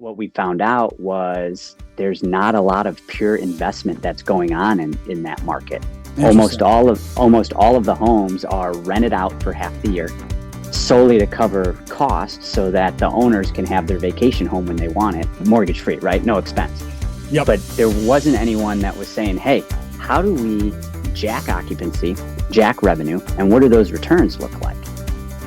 what we found out was there's not a lot of pure investment that's going on in that market. Almost all of the homes are rented out for half the year solely to cover costs so that the owners can have their vacation home when they want it, mortgage free, right? No expense. Yep. But there wasn't anyone that was saying, hey, how do we jack occupancy, jack revenue, and what do those returns look like?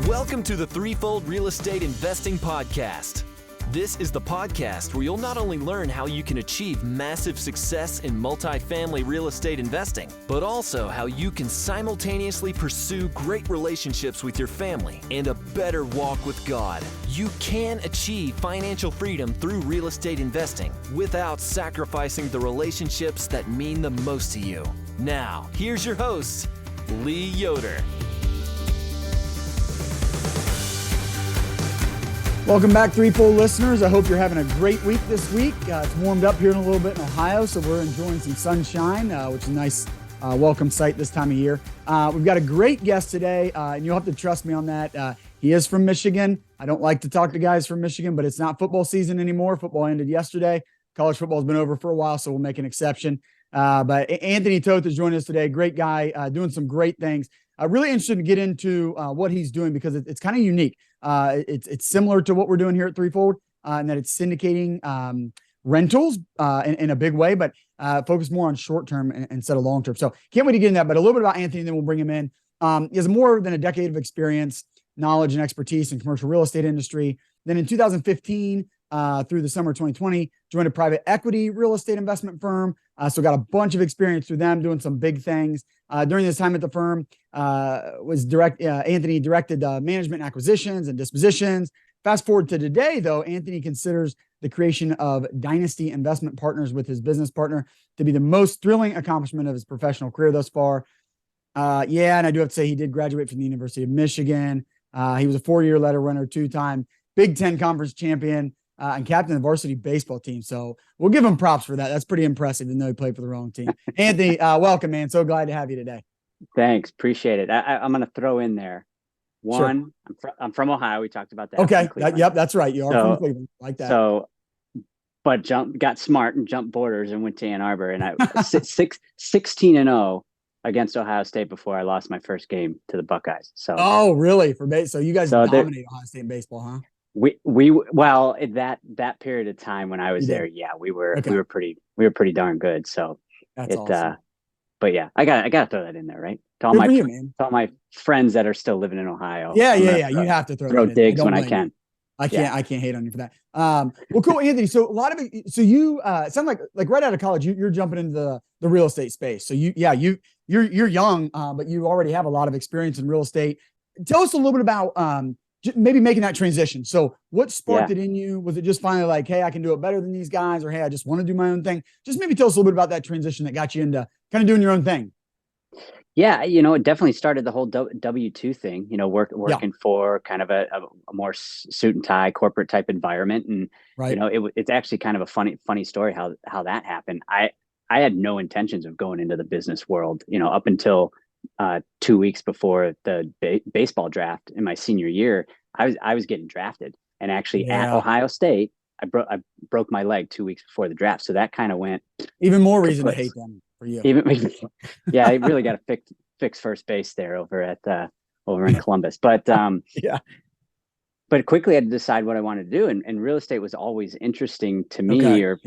Welcome to the Threefold Real Estate Investing Podcast. This is the podcast where you'll not only learn how you can achieve massive success in multifamily real estate investing, but also how you can simultaneously pursue great relationships with your family and a better walk with God. You can achieve financial freedom through real estate investing without sacrificing the relationships that mean the most to you. Now, here's your host, Lee Yoder. Welcome back, Threefold listeners. I hope you're having a great week this week. It's warmed up here in a little bit in Ohio, so we're enjoying some sunshine, which is a nice welcome sight this time of year. We've got a great guest today, and you'll have to trust me on that. He is from Michigan. I don't like to talk to guys from Michigan, but it's not football season anymore. Football ended yesterday. College football has been over for a while, so we'll make an exception. But Anthony Toth is joining us today. Great guy, doing some great things. Really interested to get into what he's doing because it's kind of unique. It's similar to what we're doing here at Threefold, and that it's syndicating rentals in a big way, but focus more on short-term instead of long-term. So can't wait to get in that, but a little bit about Anthony, then we'll bring him in. He has more than a decade of experience, knowledge, and expertise in commercial real estate industry. Then in 2015, through the summer of 2020, joined a private equity real estate investment firm. So got a bunch of experience through them doing some big things. During this time at the firm, Anthony directed management acquisitions and dispositions. Fast forward to today, though, Anthony considers the creation of Dynasty Investment Partners with his business partner to be the most thrilling accomplishment of his professional career thus far. And I do have to say he did graduate from the University of Michigan. He was a 4-year letter winner, 2-time Big Ten Conference champion, and captain of the varsity baseball team. So we'll give him props for that. That's pretty impressive, even though he played for the wrong team. Anthony, welcome, man. So glad to have you today. Thanks. Appreciate it. I'm going to throw in there. One, sure. I'm from Ohio. We talked about that. Okay. Yep. That's right. You are from Cleveland. Like that. So, but got smart and jumped borders and went to Ann Arbor, and I 16-0 against Ohio State before I lost my first game to the Buckeyes. So, oh, really? So you guys dominate Ohio State in baseball, huh? Well, that period of time when I was there, we were pretty darn good. So that's awesome. But yeah, I gotta throw that in there, right? To all my friends that are still living in Ohio. Yeah. You have to throw digs when I can. I can't hate on you for that. Well, cool, Anthony. So a lot of it. So you it sounds like right out of college, you're jumping into the real estate space. So you're young, but you already have a lot of experience in real estate. Tell us a little bit about maybe making that transition. So what sparked it in you? Was it just finally like, hey, I can do it better than these guys, or hey, I just want to do my own thing? Just maybe tell us a little bit about that transition that got you into kind of doing your own thing. Yeah, it definitely started the whole W-2 thing, working for kind of a more suit and tie corporate type environment. And, right. It's actually kind of a funny story how that happened. I had no intentions of going into the business world, up until 2 weeks before the baseball draft in my senior year. I was getting drafted, and actually at Ohio State, I broke my leg 2 weeks before the draft. So that kind of went even more reason to hate them. For you. I really got to fix first base there over in Columbus. But but quickly I had to decide what I wanted to do, and real estate was always interesting to me, or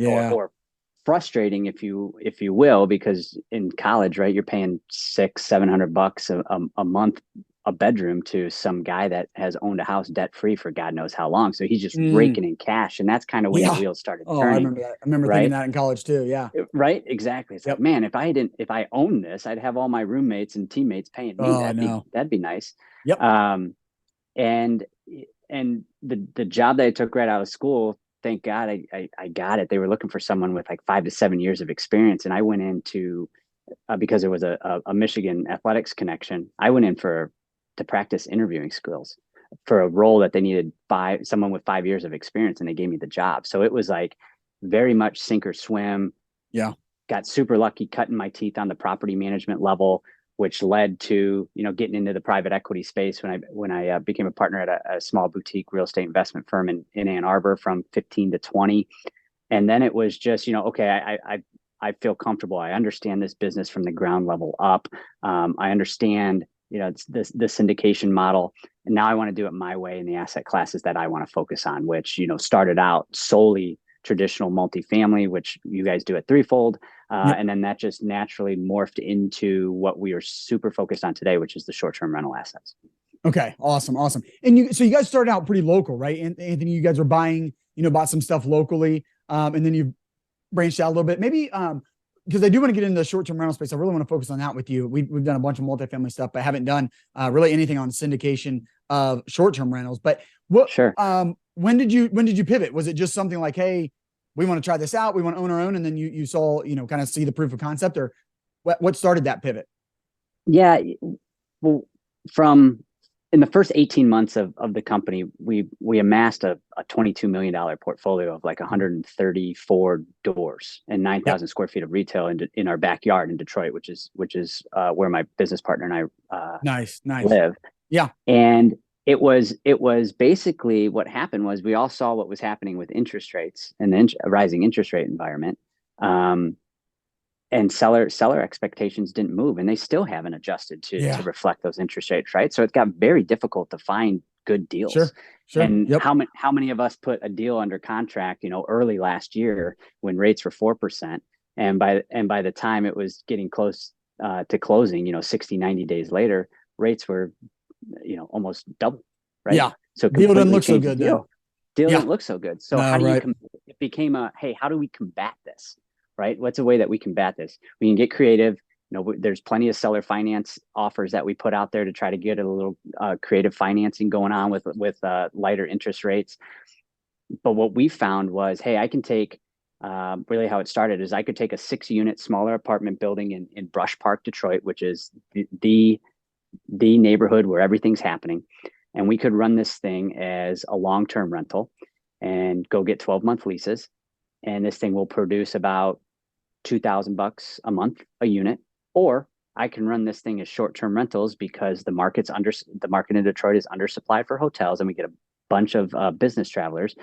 frustrating, if you will, because in college, right, you're paying $600-700 a month a bedroom to some guy that has owned a house debt free for God knows how long. So he's just raking in cash, and that's kind of when the wheels started turning. I remember that. I remember thinking that in college too. Yeah. Right. Exactly. It's like, man, if I owned this, I'd have all my roommates and teammates paying me. That'd be nice. Yep. And the job that I took right out of school, thank God I got it. They were looking for someone with like 5 to 7 years of experience. And I went into, because there was a Michigan athletics connection, I went in to practice interviewing skills for a role that they needed someone with 5 years of experience, and they gave me the job. So it was like very much sink or swim. Yeah. Got super lucky cutting my teeth on the property management level. which led to, getting into the private equity space when I became a partner at a small boutique real estate investment firm in Ann Arbor from 15 to 20. And then it was just, okay, I feel comfortable. I understand this business from the ground level up. I understand, it's the syndication model. And now I want to do it my way in the asset classes that I want to focus on, which, started out solely traditional multifamily, which you guys do at Threefold. Yep. And then that just naturally morphed into what we are super focused on today, which is the short-term rental assets. Okay. Awesome. And so you guys started out pretty local, right? Anthony, you guys were bought some stuff locally. And then you branched out a little bit, maybe, because I do want to get into the short-term rental space. I really want to focus on that with you. We've done a bunch of multifamily stuff, but haven't done really anything on syndication of short-term rentals. But Sure. When did you pivot? Was it just something like, hey, we want to try this out, we want to own our own, and then you saw, kind of see the proof of concept, or what started that pivot? Yeah. Well, in the first 18 months of the company, we amassed a $22 million portfolio of like 134 doors and 9,000 square feet of retail in our backyard in Detroit, which is where my business partner and I nice live. Yeah. And it was basically what happened was we all saw what was happening with interest rates and the rising interest rate environment. And seller expectations didn't move, and they still haven't adjusted to reflect those interest rates, right? So it got very difficult to find good deals. Sure. And how many of us put a deal under contract, early last year when rates were 4%, and by the time it was getting close to closing, 60, 90 days later, rates were, almost double, right? Yeah. So deal didn't look so good. Deal didn't look so good. So how do you? It became hey, how do we combat this? Right? What's a way that we combat this? We can get creative. There's plenty of seller finance offers that we put out there to try to get a little creative financing going on with lighter interest rates. But what we found was, hey, I can take really how it started is I could take a 6-unit smaller apartment building in Brush Park, Detroit, which is the neighborhood where everything's happening. And we could run this thing as a long-term rental and go get 12-month leases. And this thing will produce about $2,000 a month a unit. Or I can run this thing as short-term rentals because the market in Detroit is undersupplied for hotels, and we get a bunch of business travelers,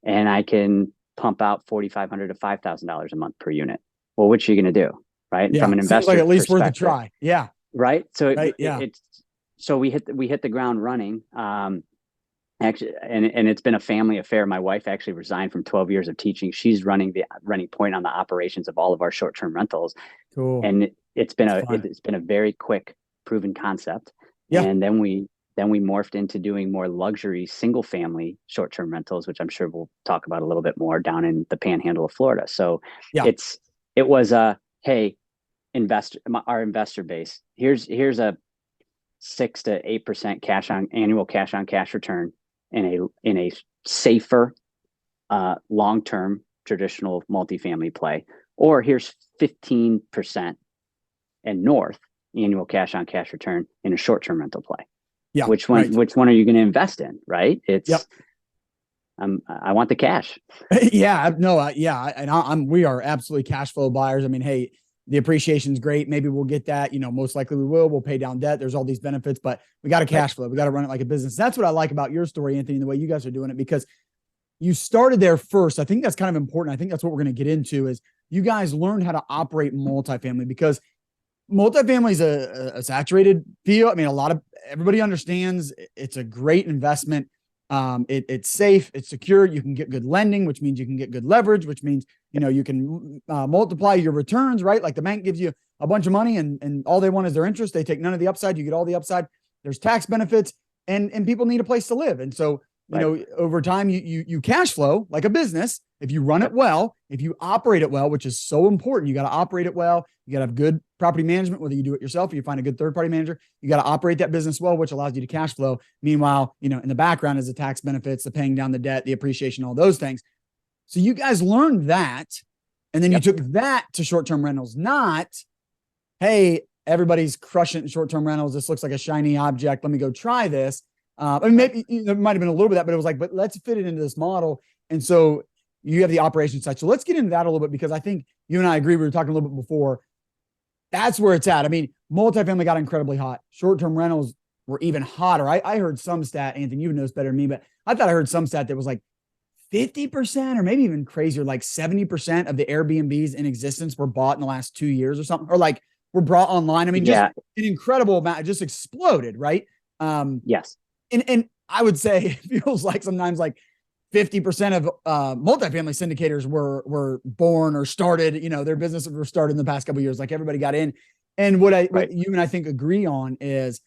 and I can pump out $4,500 to $5,000 a month per unit. Well, which are you going to do, right? Yeah. From an investor, like at least worth a try. Yeah. Right. So so we hit the ground running. Actually, and it's been a family affair. My wife actually resigned from 12 years of teaching. She's running point on the operations of all of our short-term rentals. Cool. And it's been a very quick proven concept. Yeah. And then we morphed into doing more luxury single family short-term rentals, which I'm sure we'll talk about a little bit more down in the panhandle of Florida. So it was hey, our investor base, here's a 6 to 8% annual cash on cash return in a safer long-term traditional multifamily play, or here's 15% and north annual cash on cash return in a short-term rental play. Yeah. Which one are you going to invest in? Right. It's I want the cash. Yeah. No. And we are absolutely cash flow buyers. I mean, hey, the appreciation is great. Maybe we'll get that, most likely we will. We'll pay down debt. There's all these benefits, but we got to cash flow. We got to run it like a business. That's what I like about your story, Anthony, the way you guys are doing it, because you started there first. I think that's kind of important. I think that's what we're going to get into is you guys learned how to operate multifamily, because multifamily is a saturated field. I mean, everybody understands it's a great investment. It's safe, it's secure. You can get good lending, which means you can get good leverage, which means, you can multiply your returns, right? Like the bank gives you a bunch of money and all they want is their interest. They take none of the upside. You get all the upside. There's tax benefits and people need a place to live. And so, over time, you cash flow like a business. If you run it well, if you operate it well, which is so important, you got to operate it well. You got to have good property management, whether you do it yourself or you find a good third-party manager. You got to operate that business well, which allows you to cash flow. Meanwhile, in the background is the tax benefits, the paying down the debt, the appreciation, all those things. So you guys learned that, and then you took that to short-term rentals. Not, hey, everybody's crushing it in short-term rentals. This looks like a shiny object. Let me go try this. I mean, maybe there might have been a little bit of that, but it was like, but let's fit it into this model. And so you have the operations side. So let's get into that a little bit, because I think you and I agree. We were talking a little bit before. That's where it's at. I mean, multifamily got incredibly hot. Short-term rentals were even hotter. I heard some stat, Anthony, you know this better than me, but I thought I heard some stat that was like 50% or maybe even crazier, like 70% of the Airbnbs in existence were bought in the last 2 years or something, or like were brought online. I mean, just an incredible amount. It just exploded, right? Yes. And I would say it feels like sometimes like 50% of multifamily syndicators were born or started, their businesses were started in the past couple of years. Like everybody got in. And what you and I think agree on is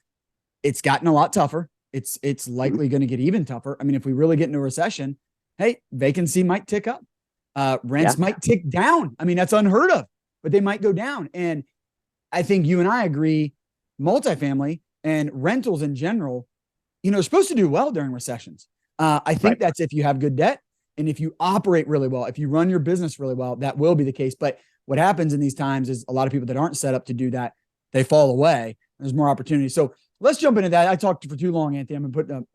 it's gotten a lot tougher. It's likely going to get even tougher. I mean, if we really get into a recession, hey, vacancy might tick up. Rents might tick down. I mean, that's unheard of, but they might go down. And I think you and I agree, multifamily and rentals in general, are supposed to do well during recessions. I think that's if you have good debt and if you operate really well, if you run your business really well, that will be the case. But what happens in these times is a lot of people that aren't set up to do that, they fall away. There's more opportunity. So let's jump into that. I talked for too long, Anthony. I'm going to put the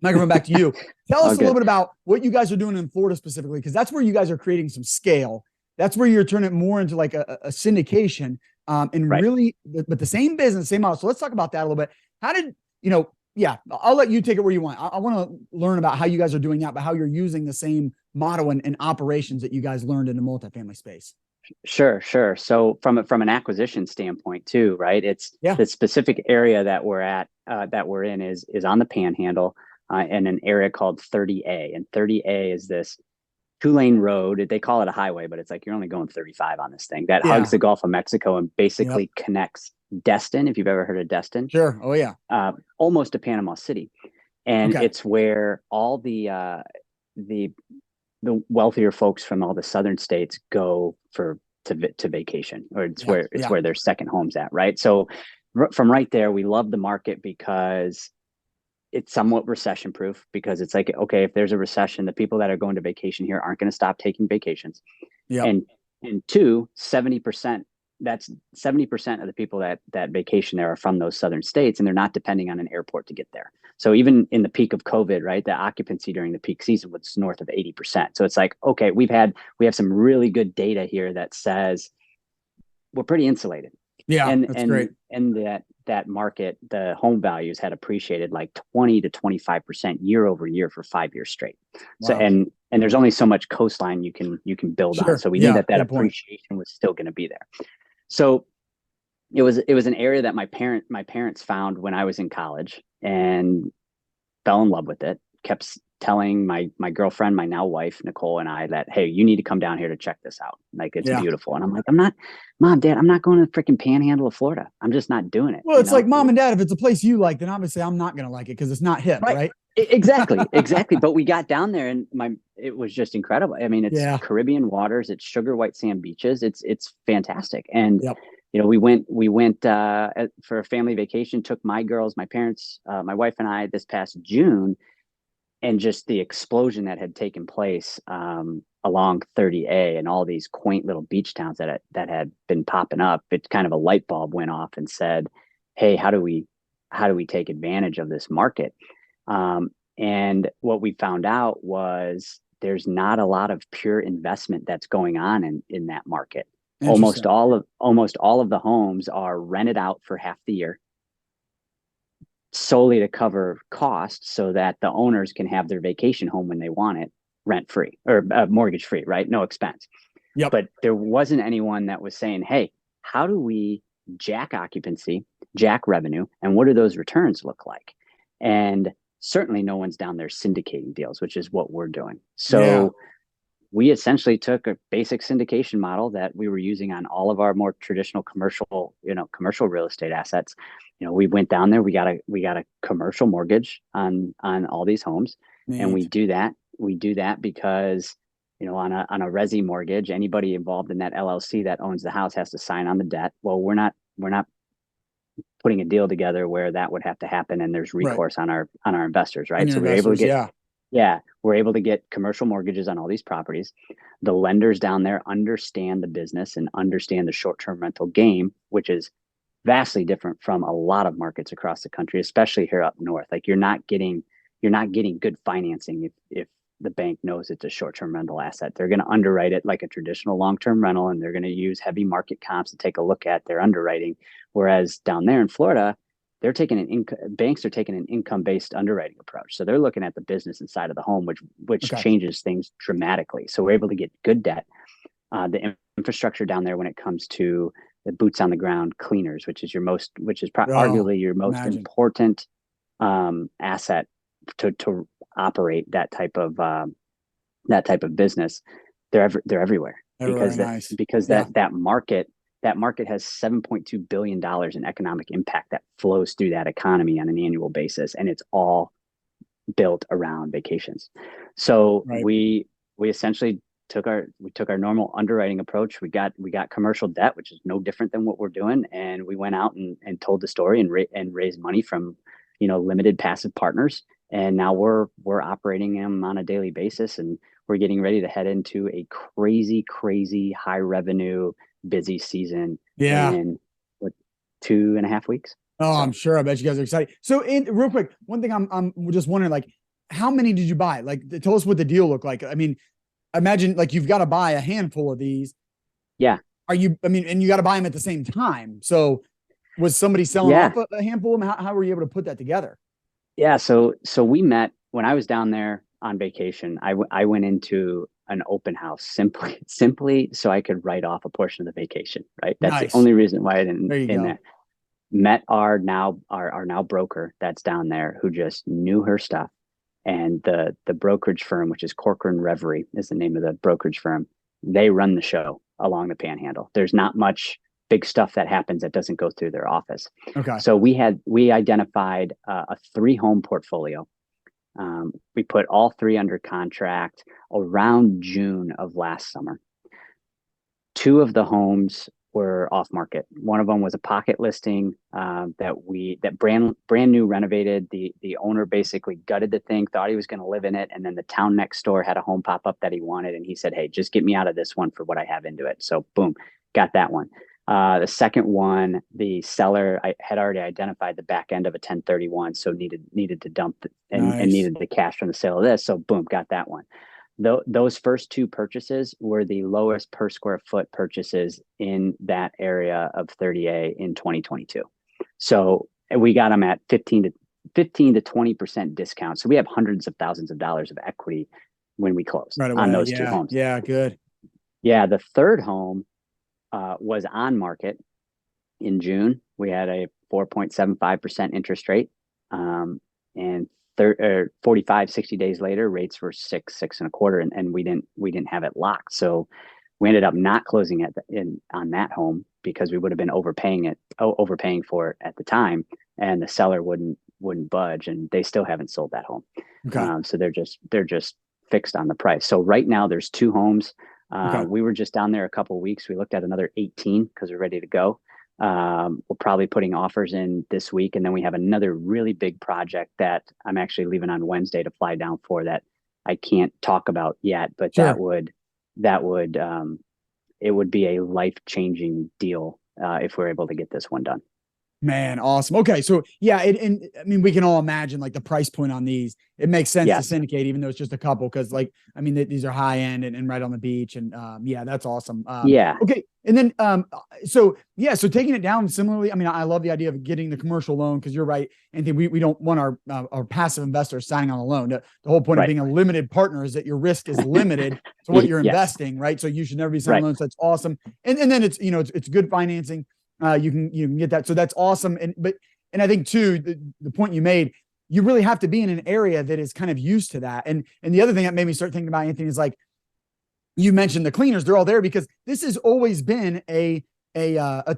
microphone back to you. Tell us a little bit about what you guys are doing in Florida specifically, because that's where you guys are creating some scale. That's where you're turning it more into like a syndication really, but the same business, same model. So let's talk about that a little bit. How did, I'll let you take it where you want. I want to learn about how you guys are doing that, but how you're using the same model and operations that you guys learned in the multifamily space. Sure. So from an acquisition standpoint too, right? It's the specific area that we're in is on the Panhandle in an area called 30A, and 30A is this 2-lane road. They call it a highway, but it's like you're only going 35 on this thing that hugs the Gulf of Mexico and basically connects Destin. If you've ever heard of Destin, sure. Oh yeah, almost to Panama City, and it's where all the wealthier folks from all the southern states go to vacation, or it's where their second home's at, right? So from right there, we love the market because it's somewhat recession proof, because it's like, okay, if there's a recession, the people that are going to vacation here aren't going to stop taking vacations. And two, 70%, that's 70% of the people that vacation there are from those southern states, and they're not depending on an airport to get there. So even in the peak of COVID, right, the occupancy during the peak season was north of 80%. So it's like, okay, we have some really good data here that says we're pretty insulated. Yeah, that's great. And that market, the home values had appreciated like 20 to 25% year over year for 5 years straight. Wow. So and there's only so much coastline you can build on. So we knew that appreciation was still going to be there. So it was an area that my parents found when I was in college and fell in love with it. Kept telling my girlfriend, my now wife, Nicole, and I that, hey, you need to come down here to check this out. Like, it's beautiful. And I'm like, Mom, Dad, I'm not going to the freaking Panhandle of Florida. I'm just not doing it. Well, it's like, Mom and Dad, if it's a place you like, then obviously I'm not going to like it because it's not hip, right? Exactly. But we got down there and it was just incredible. I mean, it's Caribbean waters, it's sugar white sand beaches. It's fantastic. And we went for a family vacation, took my girls, my parents, my wife and I this past June, and just the explosion that had taken place along 30A and all these quaint little beach towns that had been popping up. It kind of a light bulb went off and said, hey, how do we take advantage of this market? And what we found out was there's not a lot of pure investment that's going on in that market. Almost all of the homes are rented out for half the year, solely to cover costs so that the owners can have their vacation home when they want it rent free or mortgage free, right? No expense. But there wasn't anyone that was saying, hey, how do we jack occupancy, jack revenue, and what do those returns look like? And certainly no one's down there syndicating deals, which is what we're doing. So we essentially took a basic syndication model that we were using on all of our more traditional commercial real estate assets. We went down there, we got a commercial mortgage on all these homes. And we do that because, on a resi mortgage, anybody involved in that LLC that owns the house has to sign on the debt. Well, we're not putting a deal together where that would have to happen and there's recourse on our investors, right? So we're able to get commercial mortgages on all these properties. The lenders down there understand the business and understand the short-term rental game, which is vastly different from a lot of markets across the country, especially here up north. Like, you're not getting good financing if the bank knows it's a short-term rental asset. They're going to underwrite it like a traditional long-term rental, and they're going to use heavy market comps to take a look at their underwriting. Whereas down there in Florida, they're taking banks are taking an income-based underwriting approach. So they're looking at the business inside of the home, which changes things dramatically. So we're able to get good debt. The infrastructure down there when it comes to the boots on the ground cleaners, which is arguably your most important asset to operate that type of business. They're everywhere because that market has $7.2 billion in economic impact that flows through that economy on an annual basis, and it's all built around vacations. So we essentially took our normal underwriting approach. We got commercial debt, which is no different than what we're doing, and we went out and told the story and raised money from limited passive partners, and now we're operating them on a daily basis, and we're getting ready to head into a crazy high revenue busy season in 2.5 weeks. I'm sure. I bet you guys are excited. So real quick, one thing I'm just wondering, like, how many did you buy? Like, tell us what the deal looked like. I mean, imagine like you've got to buy a handful of these. Yeah. And you got to buy them at the same time. So was somebody selling off a handful of them? How were you able to put that together? Yeah. So we met when I was down there on vacation. I went into an open house simply so I could write off a portion of the vacation. Right. That's the only reason why I didn't there. Met our now broker that's down there who just knew her stuff. And the brokerage firm, which is Corcoran Reverie, is the name of the brokerage firm. They run the show along the Panhandle. There's not much big stuff that happens that doesn't go through their office. Okay. So we identified a 3-home portfolio. We put all 3 under contract around June of last summer. 2 of the homes were off market. One of them was a pocket listing that brand new renovated. The owner basically gutted the thing, thought he was going to live in it, and then the town next door had a home pop up that he wanted, and he said, "Hey, just get me out of this one for what I have into it." So boom, got that one. The second one, the seller I had already identified the back end of a 1031, so needed to dump and needed the cash from the sale of this. So boom, got that one. Those first 2 purchases were the lowest per square foot purchases in that area of 30A in 2022. So we got them at 15 to 20% discount. So we have hundreds of thousands of dollars of equity when we closed on those 2 homes. Yeah, good. Yeah, the third home was on market in June. We had a 4.75% interest rate, and 60 days later, rates were 6.25, and we didn't have it locked. So we ended up not closing on that home because we would have been overpaying for it at the time, and the seller wouldn't budge, and they still haven't sold that home. Okay. So they're just fixed on the price. So right now there's 2 homes. We were just down there a couple of weeks. We looked at another 18 because we're ready to go. We're probably putting offers in this week. And then we have another really big project that I'm actually leaving on Wednesday to fly down for, that I can't talk about yet, but it would be a life-changing deal if we're able to get this one done. Man, awesome. Okay. So and I mean, we can all imagine like the price point on these. It makes sense to syndicate, even though it's just a couple, because these are high end and right on the beach. And that's awesome. Okay. And then, so taking it down similarly, I mean, I love the idea of getting the commercial loan, because you're right, Anthony, we don't want our passive investors signing on a loan. The whole point of being a limited partner is that your risk is limited to what you're investing, right? So you should never be signing loans. That's awesome. And then it's, it's good financing. You can get that. So that's awesome. And I think too, the point you made, you really have to be in an area that is kind of used to that. And the other thing that made me start thinking about, Anthony, is like, you mentioned the cleaners, they're all there because this has always been a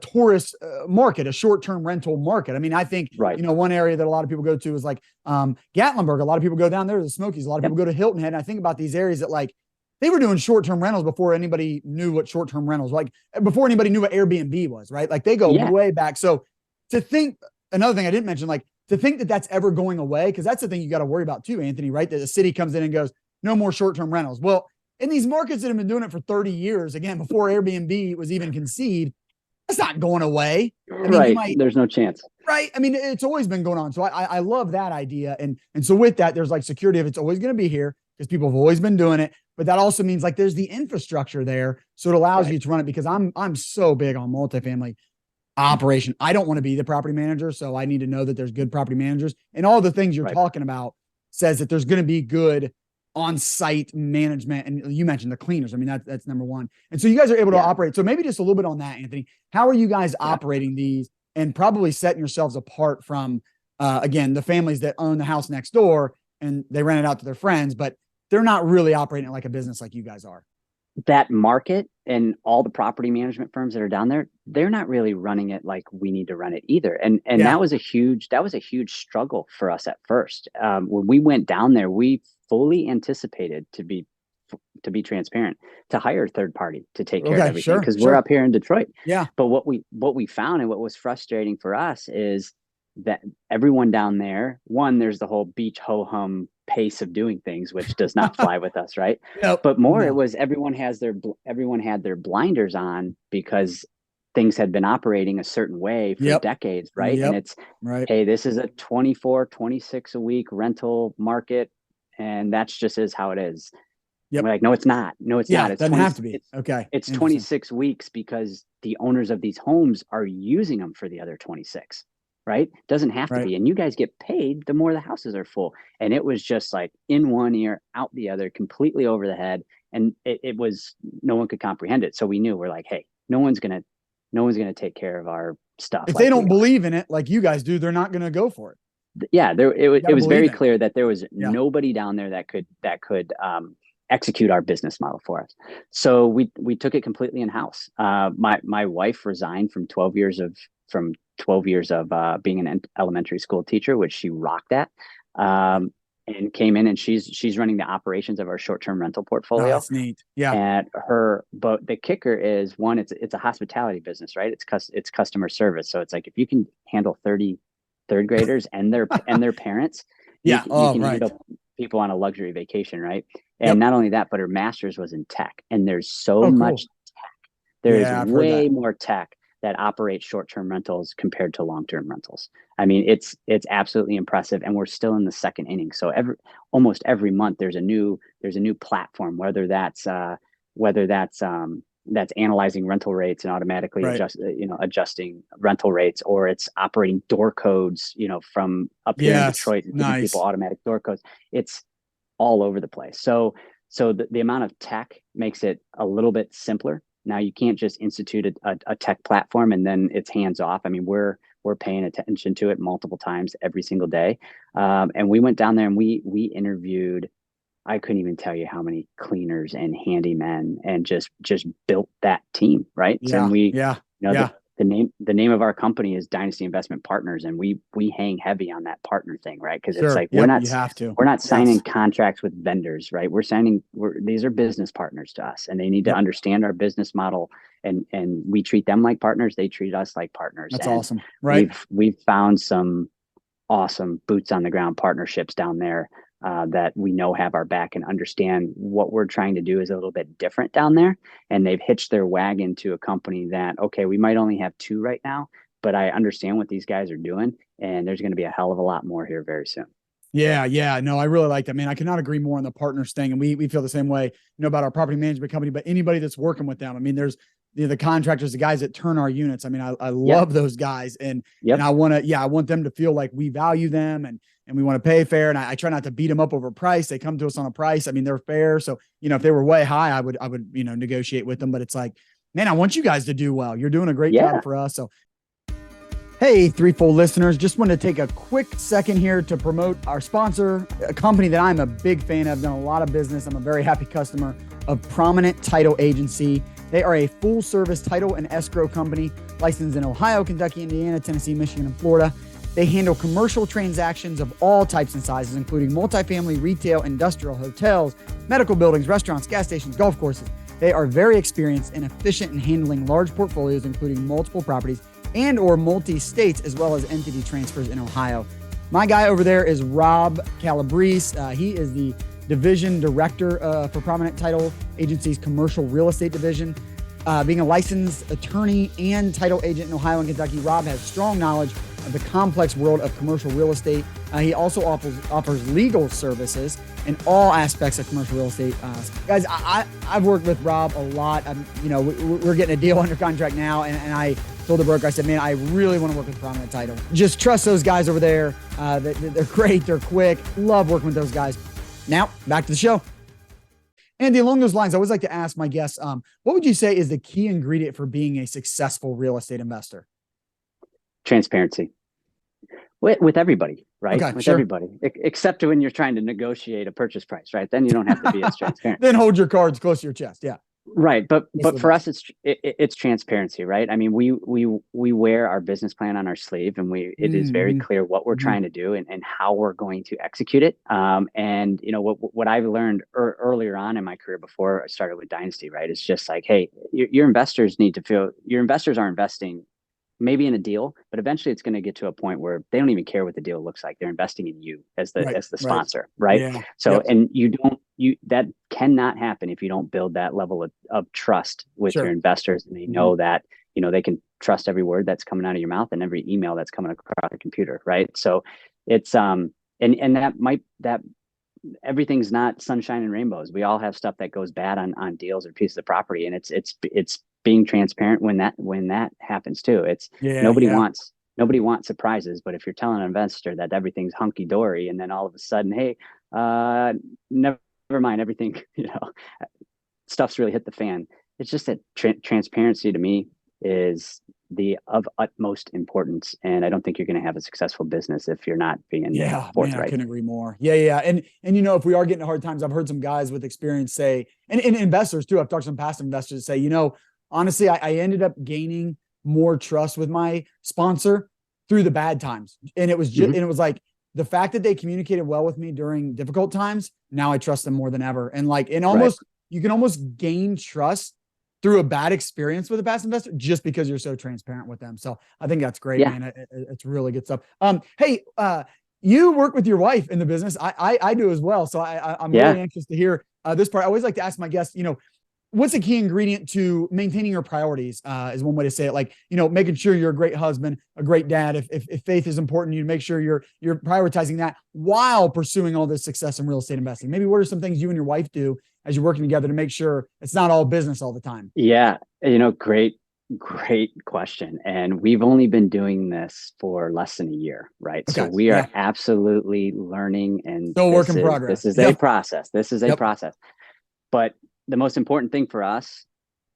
tourist market, a short-term rental market. I mean, I think, one area that a lot of people go to is like Gatlinburg. A lot of people go down there to the Smokies. A lot of people go to Hilton Head. And I think about these areas that like, they were doing short-term rentals before anybody knew what short-term rentals, like before anybody knew what Airbnb was, right? Like they go way back. So to think, another thing I didn't mention, like to think that that's ever going away, because that's the thing you got to worry about too, Anthony, right? That the city comes in and goes, no more short-term rentals. Well, in these markets that have been doing it for 30 years, again, before Airbnb was even conceived, that's not going away. I mean, there's no chance. Right. I mean, it's always been going on. So I love that idea. And so with that, there's like security of it's always going to be here. because people have always been doing it. But that also means like there's the infrastructure there. So it allows you to run it, because I'm so big on multifamily operation. I don't want to be the property manager. So I need to know that there's good property managers, and all the things you're talking about says that there's going to be good on-site management. And you mentioned the cleaners. I mean, that's number one. And so you guys are able to operate. So maybe just a little bit on that, Anthony. How are you guys operating these, and probably setting yourselves apart from, again, the families that own the house next door and they rent it out to their friends, but they're not really operating it like a business like you guys are? That market and all the property management firms that are down there, they're not really running it like we need to run it either. And that was a huge struggle for us at first. When we went down there, we fully anticipated, to be transparent, to hire a third party to take care of everything, because we're up here in Detroit. Yeah. But what we found, and what was frustrating for us, is that everyone down there, one, there's the whole beach ho-hum pace of doing things, which does not fly with us, right? But more, it was everyone had their blinders on, because things had been operating a certain way for decades, right? And it's hey, this is a 24, 26 a week rental market, and that's just is how it is. We're like, no, it's not. No, it's not. It doesn't have to be. It's 26 weeks because the owners of these homes are using them for the other 26. Right? Doesn't have to be. And you guys get paid the more the houses are full. And it was just like in one ear, out the other, completely over the head. And it was, no one could comprehend it. So we knew, we're like, hey, no one's going to take care of our stuff. If they don't believe in it like you guys do, they're not going to go for it. Yeah. It was very clear that there was nobody down there that could execute our business model for us. So we took it completely in house. My wife resigned from 12 years of being an elementary school teacher, which she rocked at, and came in, and she's running the operations of our short-term rental portfolio. Oh, that's neat. Yeah. But the kicker is, one, it's a hospitality business, right? It's customer service. So it's like, if you can handle 30 third graders and their parents, you can handle people on a luxury vacation, right? And not only that, but her master's was in tech, and there's so much tech. There's way more tech that operates short-term rentals compared to long-term rentals. I mean, it's absolutely impressive, and we're still in the second inning. So almost every month there's a new platform, whether that's analyzing rental rates and automatically adjusting rental rates, or it's operating door codes, from up here in Detroit, and giving people automatic door codes. It's all over the place. So the amount of tech makes it a little bit simpler. Now, you can't just institute a tech platform and then it's hands off. I mean, we're paying attention to it multiple times every single day. And we went down there and we interviewed, I couldn't even tell you how many cleaners and handymen, and just built that team, right? Yeah. And the name of our company is Dynasty Investment Partners, and we hang heavy on that partner thing, right? Because it's like we're not signing contracts with vendors, right? These are business partners to us, and they need to understand our business model, and we treat them like partners. They treat us like partners. That's awesome, right? We've found some awesome boots on the ground partnerships down there that we know have our back and understand what we're trying to do is a little bit different down there. And they've hitched their wagon to a company that, okay, we might only have 2 right now, but I understand what these guys are doing, and there's going to be a hell of a lot more here very soon. Yeah. No, I really like that, man. I cannot agree more on the partners thing. And we feel the same way, about our property management company, but anybody that's working with them. I mean, there's the contractors, the guys that turn our units. I mean, I love those guys, and I want them to feel like we value them, and we want to pay fair. And I try not to beat them up over price. They come to us on a price. I mean, they're fair. So, if they were way high, I would, negotiate with them, but it's like, man, I want you guys to do well. You're doing a great job for us. So, hey, Threefold listeners, just wanted to take a quick second here to promote our sponsor, a company that I'm a big fan of, done a lot of business. I'm a very happy customer of Prominent Title Agency. They are a full-service title and escrow company licensed in Ohio, Kentucky, Indiana, Tennessee, Michigan, and Florida. They handle commercial transactions of all types and sizes, including multifamily, retail, industrial, hotels, medical buildings, restaurants, gas stations, golf courses. They are very experienced and efficient in handling large portfolios, including multiple properties and or multi-states, as well as entity transfers in Ohio. My guy over there is Rob Calabrese. He is the division director for Prominent Title Agency's commercial real estate division. Being a licensed attorney and title agent in Ohio and Kentucky, Rob has strong knowledge the complex world of commercial real estate. He also offers legal services in all aspects of commercial real estate. Guys, I've worked with Rob a lot. We're getting a deal under contract now, and I told the broker, I said, man, I really want to work with Prominent Title. Just trust those guys over there. They're great. They're quick. Love working with those guys. Now, back to the show. Andy, along those lines, I always like to ask my guests, what would you say is the key ingredient for being a successful real estate investor? Transparency with everybody, right? Okay, with sure. everybody, except when you're trying to negotiate a purchase price, right? Then you don't have to be as transparent. Then hold your cards close to your chest. Yeah. Right. But for us, it's transparency, right? I mean, we wear our business plan on our sleeve, and it is very clear what we're trying to do and how we're going to execute it. And what I've learned earlier on in my career before I started with Dynasty, right? It's just like, hey, your investors need to feel your investors are investing maybe in a deal, but eventually it's going to get to a point where they don't even care what the deal looks like. They're investing in you as the sponsor, right? Yeah. So, and that cannot happen if you don't build that level of trust with your investors, and they know that, they can trust every word that's coming out of your mouth and every email that's coming across the computer, right? So it's, and that everything's not sunshine and rainbows. We all have stuff that goes bad on deals or pieces of property, and it's being transparent when that happens too. It's nobody wants surprises, but if you're telling an investor that everything's hunky dory, and then all of a sudden, hey, never mind, everything, stuff's really hit the fan. It's just that transparency to me is of utmost importance, and I don't think you're going to have a successful business if you're not being forthright. I couldn't agree more. And if we are getting hard times, I've heard some guys with experience say, and investors too, I've talked to some past investors say, honestly, I ended up gaining more trust with my sponsor through the bad times. And it was just, and it was like the fact that they communicated well with me during difficult times. Now I trust them more than ever. And you can almost gain trust through a bad experience with a past investor just because you're so transparent with them. So I think that's great, man. It's really good stuff. Hey, you work with your wife in the business. I do as well. So I'm really anxious to hear this part. I always like to ask my guests, what's the key ingredient to maintaining your priorities is one way to say it. Like, making sure you're a great husband, a great dad. If faith is important, you make sure you're prioritizing that while pursuing all this success in real estate investing. Maybe what are some things you and your wife do as you're working together to make sure it's not all business all the time? Yeah. Great question. And we've only been doing this for less than a year, right? Okay. So we are absolutely learning, and still work in progress. This is a process. This is a process. But the most important thing for us,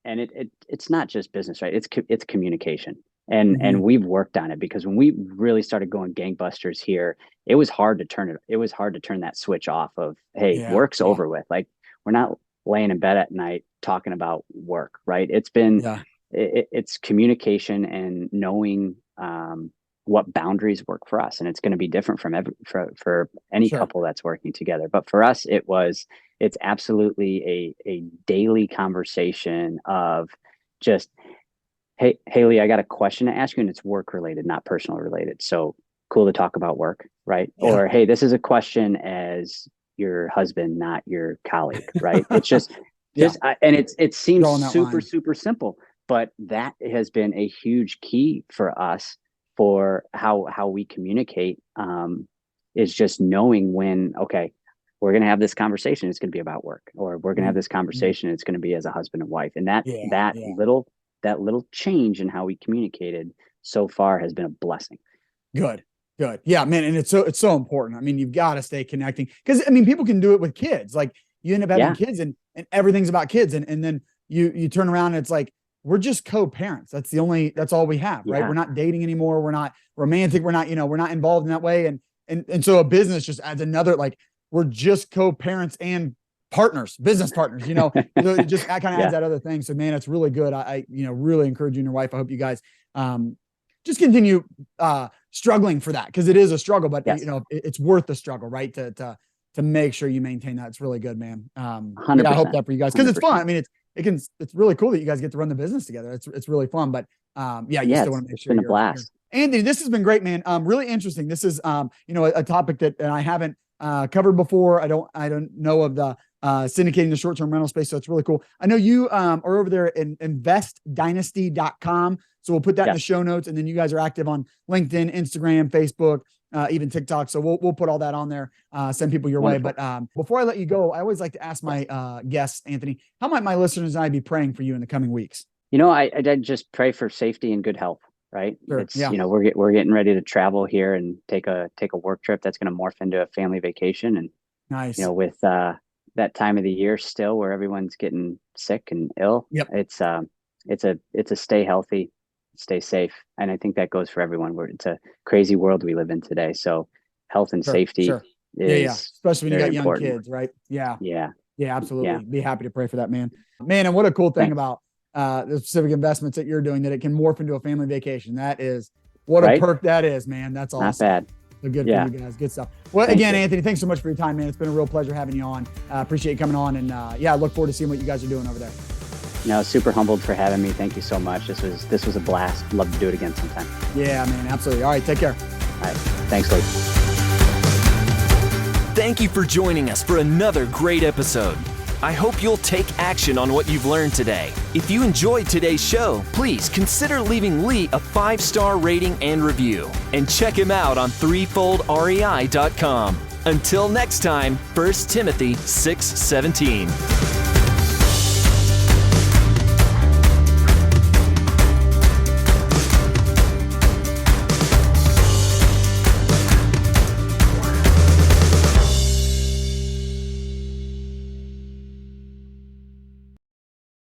and it's not just business, right? It's communication. And we've worked on it, because when we really started going gangbusters here, it was hard to turn that switch off of, hey, work's over with. Like, we're not laying in bed at night talking about work, right? It's been, it's communication and knowing what boundaries work for us. And it's going to be different for any couple that's working together. But for us, it's absolutely a daily conversation of just, hey, Haley, I got a question to ask you, and it's work related, not personal related. So cool to talk about work, right? Yeah. Or, hey, this is a question as your husband, not your colleague, right? It's just, and it seems super simple, but that has been a huge key for us for how we communicate, is just knowing when, okay, we're going to have this conversation, it's going to be about work, or we're going to have this conversation, it's going to be as a husband and wife. And that little change in how we communicated so far has been a blessing. Good. Yeah, man. And it's so important. I mean, you've got to stay connecting, because people can do it with kids. Like, you end up having kids and everything's about kids. And then you turn around and it's like, we're just co-parents. That's all we have, right? We're not dating anymore. We're not romantic. We're not involved in that way. And so a business just adds another, like, we're just co-parents and partners, business partners, so it just kind of adds that other thing. So, man, it's really good. I really encourage you and your wife. I hope you guys, just continue, struggling for that. 'Cause it is a struggle, but it's worth the struggle, right? To make sure you maintain that. It's really good, man. 100%. I hope that for you guys. 'Cause it's fun. I mean, it's really cool that you guys get to run the business together. It's really fun, but you still want to make sure it's been a blast. Anthony, this has been great, man. Really interesting. This is, a topic that I haven't covered before. I don't know of the syndicating the short-term rental space. So it's really cool. I know you are over there in investdynasty.com. So we'll put that in the show notes. And then you guys are active on LinkedIn, Instagram, Facebook, even TikTok. So we'll put all that on there, send people your way. But before I let you go, I always like to ask my guests, Anthony, how might my listeners and I be praying for you in the coming weeks? I just pray for safety and good health, right? Sure. It's, we're getting ready to travel here and take a work trip that's going to morph into a family vacation. And, nice. With that time of the year still where everyone's getting sick and ill, it's a stay healthy, stay safe. And I think that goes for everyone. It's a crazy world we live in today. So health and safety is especially when you got young important. kids, right? Yeah, absolutely. Yeah. Be happy to pray for that, man. And what a cool thing about the specific investments that you're doing, that it can morph into a family vacation. That is what a perk that is, man. That's awesome. Not bad. So good for you guys. Good stuff. Well, again, Anthony, thanks so much for your time, man. It's been a real pleasure having you on. Appreciate you coming on. And I look forward to seeing what you guys are doing over there. Super humbled for having me. Thank you so much. This was a blast. Love to do it again sometime. Yeah, man. Absolutely. All right. Take care. All right. Thanks, Lee. Thank you for joining us for another great episode. I hope you'll take action on what you've learned today. If you enjoyed today's show, please consider leaving Lee a 5-star rating and review. And check him out on threefoldrei.com. Until next time, 1 Timothy 6:17.